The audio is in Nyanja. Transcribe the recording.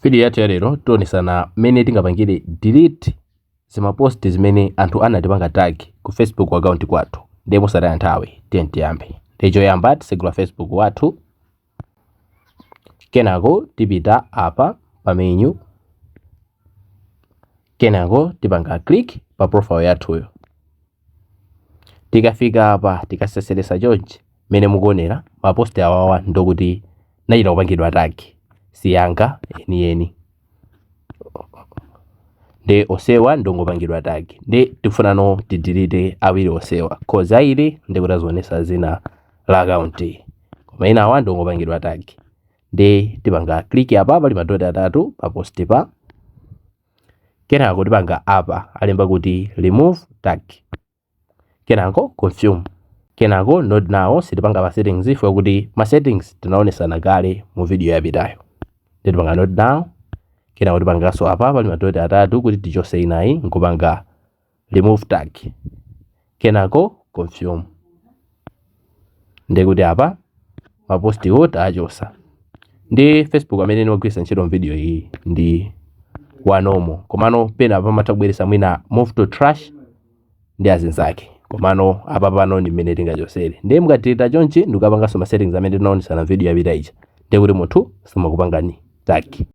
Video yathu ya lero tionesana mmene tingapangire delete zimapost zimene anthu anatipanga tag ku Facebook account kwathu. Ndiye musataya nthawi tiyambe. Choyamba tisegula Facebook wathu. Kenako tipita apa pa menu. Kenako tipanga click pa profile yathuyo. Tikafika apa tikaseseresa chonchi mene mukuonera mapost awawa ndokuti nachita kupangidwa tag siyanga eni. Nde osewa ndongopangidwa tag. Nde tifuna no tidelete awiri osewa. Cause aire ndikutazionesa zina la account. Koma ina awa ndongopangidwa tag. Nde tipanga click apa pali madoti atatu pa post pa. Kenako tipanga apa alemba kuti remove tag. Kenako confirm. Kenako not now sitipanga pa settings ifo kuti ma settings tinaonesana kale mu video yapitayo. Nde tipanga not now. Kenako tipangaso apa pali madoti atatu kuti tichose inayi nkupanga remove tag. Kenako confirm. Nde kuti apa maposti ota achosa. Ndi Facebook amene nimagwisa ntchito video iyi ndi wanomo. Komano pena pamatha kubweresa mwina move to trash ndi azinzake. Komano apa pano ndi mmene tingachosere. Ndiye mukatilita chonchi ndikukapangaso ma settings amene tinaonesana video yapita ija. Ndiye kuti munthu simakupangani tag.